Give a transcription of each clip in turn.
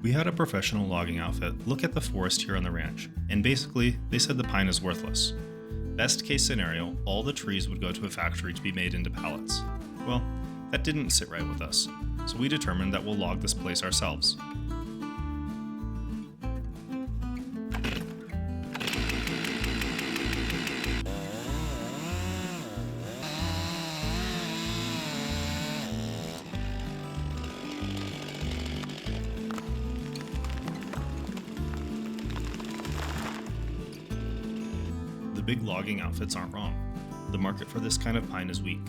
We had a professional logging outfit look at the forest here on the ranch, and basically, they said the pine is worthless. Best case scenario, all the trees would go to a factory to be made into pallets. Well, that didn't sit right with us, so we determined that we'll log this place ourselves. The big logging outfits aren't wrong. The market for this kind of pine is weak.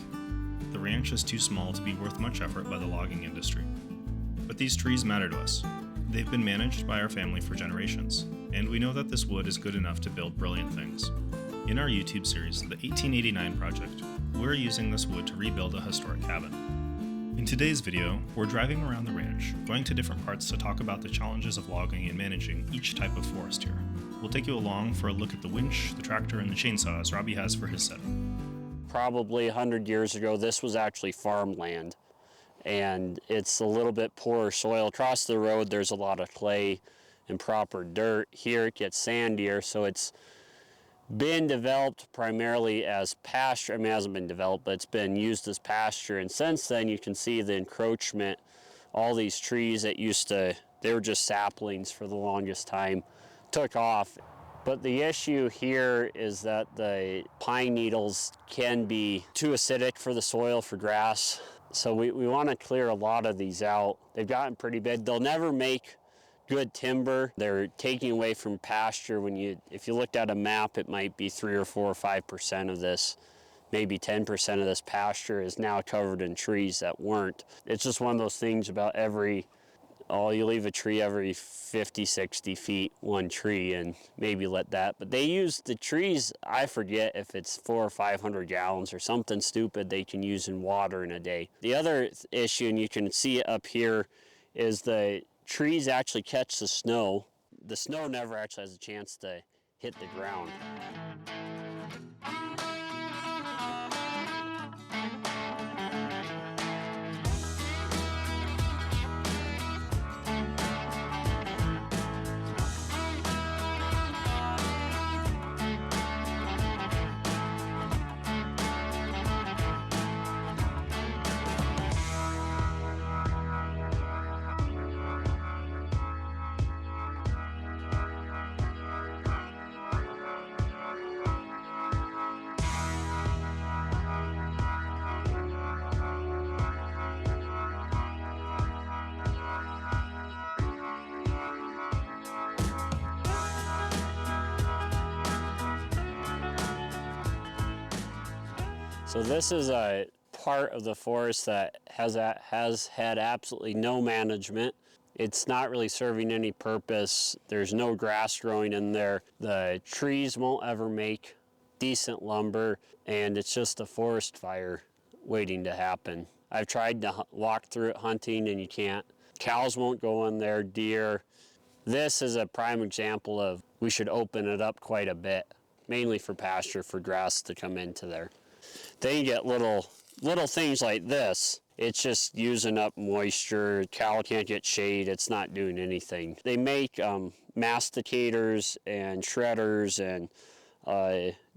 The ranch is too small to be worth much effort by the logging industry. But these trees matter to us. They've been managed by our family for generations, and we know that this wood is good enough to build brilliant things. In our YouTube series, The 1889 Project, we're using this wood to rebuild a historic cabin. In today's video, we're driving around the ranch, going to different parts to talk about the challenges of logging and managing each type of forest here. We'll take you along for a look at the winch, the tractor, and the chainsaw as Robbie has for his setup. Probably 100 years ago, this was actually farmland, and it's a little bit poorer soil. Across the road, there's a lot of clay and proper dirt. Here it gets sandier, so it's been developed primarily as pasture. I mean, it hasn't been developed, but it's been used as pasture. And since then, you can see the encroachment. All these trees that they were just saplings for the longest time, took off. But the issue here is that the pine needles can be too acidic for the soil for grass. So we want to clear a lot of these out. They've gotten pretty big. They'll never make good timber. They're taking away from pasture. If you looked at a map, it might be 3 or 4 or 5% of this, maybe 10% of this pasture is now covered in trees that weren't. It's just one of those things about you leave a tree every 50, 60 feet, one tree, and maybe let that. But they use the trees, I forget if it's 400 or 500 gallons or something stupid they can use in water in a day. The other issue, and you can see it up here, is the trees actually catch the snow. The snow never actually has a chance to hit the ground. So this is a part of the forest that has had absolutely no management. It's not really serving any purpose. There's no grass growing in there. The trees won't ever make decent lumber, and it's just a forest fire waiting to happen. I've tried to walk through it hunting, and you can't. Cows won't go in there, deer. This is a prime example of we should open it up quite a bit, mainly for pasture, for grass to come into there. Then you get little things like this. It's just using up moisture. Cow can't get shade. It's not doing anything. They make masticators and shredders and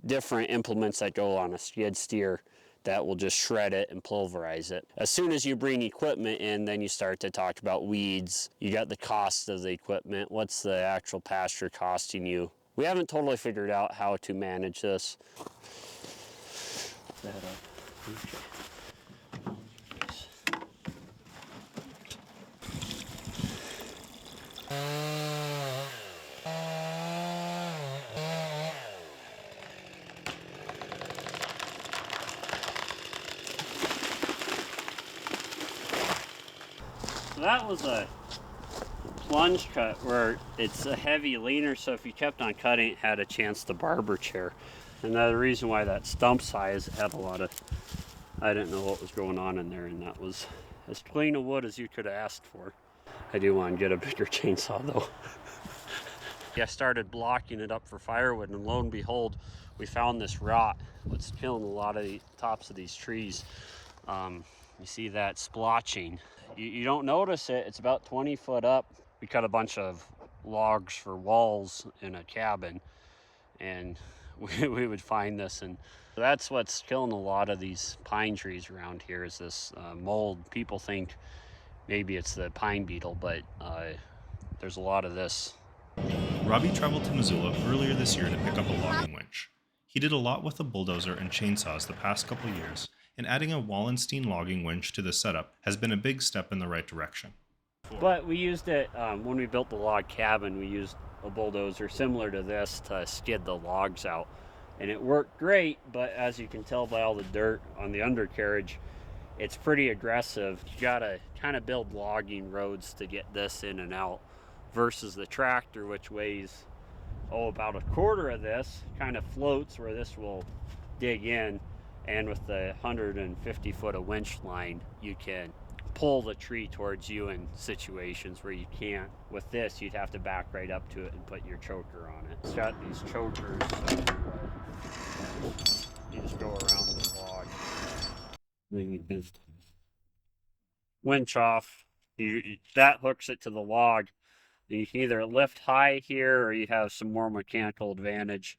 different implements that go on a skid steer that will just shred it and pulverize it. As soon as you bring equipment in, then you start to talk about weeds. You got the cost of the equipment. What's the actual pasture costing you? We haven't totally figured out how to manage this. That up. Okay. So that was a plunge cut where it's a heavy leaner, so if you kept on cutting, it had a chance to barber chair. And the reason why that stump size had a lot of, I didn't know what was going on in there, and that was as clean a wood as you could have asked for. I do want to get a bigger chainsaw though. I started blocking it up for firewood, and lo and behold, we found this rot. What's killing a lot of the tops of these trees. You see that splotching. You don't notice it, it's about 20 foot up. we cut a bunch of logs for walls in a cabin, and we would find this, and that's what's killing a lot of these pine trees around here is this mold. People think maybe it's the pine beetle, but there's a lot of this. Robbie traveled to Missoula earlier this year to pick up a logging winch. He did a lot with a bulldozer and chainsaws the past couple years, and adding a Wallenstein logging winch to the setup has been a big step in the right direction. But we used it when we built the log cabin. We used a bulldozer similar to this to skid the logs out, and it worked great. But as you can tell by all the dirt on the undercarriage, it's pretty aggressive. You gotta kind of build logging roads to get this in and out, versus the tractor, which weighs about a quarter of this, kind of floats where this will dig in, and with the 150 foot of winch line, you can pull the tree towards you in situations where you can't. With this, you'd have to back right up to it and put your choker on it. It's got these chokers, so you just go around the log. Then you just winch off. That hooks it to the log. You can either lift high here or you have some more mechanical advantage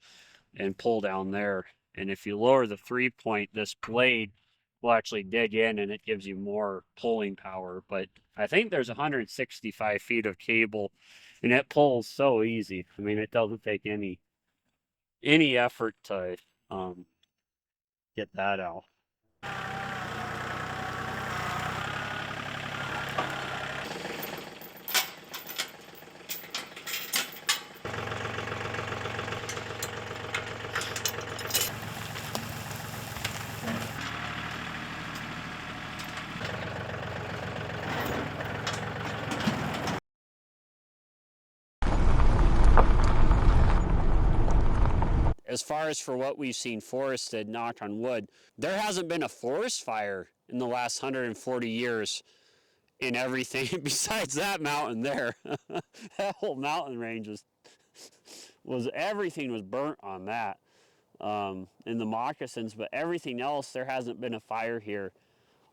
and pull down there. And if you lower the 3-point, this blade will actually dig in and it gives you more pulling power. But I think there's 165 feet of cable and it pulls so easy. I mean, it doesn't take any effort to get that out. As far as for what we've seen forested, knock on wood, there hasn't been a forest fire in the last 140 years in everything besides that mountain there. That whole mountain range was everything was burnt on that in the moccasins, but everything else, there hasn't been a fire here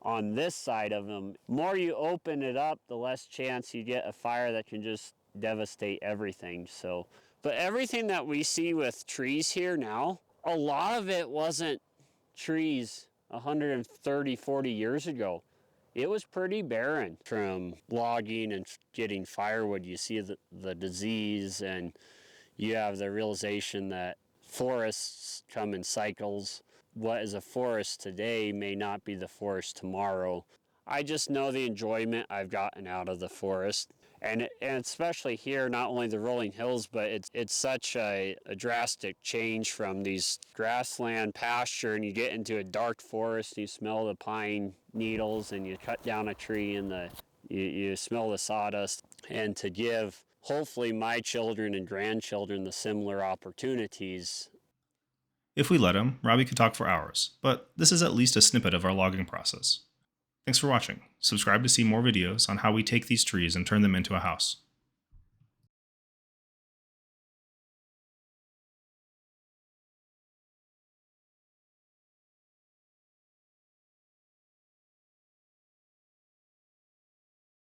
on this side of them. The more you open it up, the less chance you get a fire that can just devastate everything. So. But everything that we see with trees here now, a lot of it wasn't trees 130, 40 years ago. It was pretty barren. From logging and getting firewood, you see the disease, and you have the realization that forests come in cycles. What is a forest today may not be the forest tomorrow. I just know the enjoyment I've gotten out of the forest. And especially here, not only the rolling hills, but it's such a drastic change from these grassland pasture, and you get into a dark forest, and you smell the pine needles, and you cut down a tree, and you smell the sawdust. And to give, hopefully, my children and grandchildren the similar opportunities. If we let him, Robbie could talk for hours, but this is at least a snippet of our logging process. Thanks for watching. Subscribe to see more videos on how we take these trees and turn them into a house.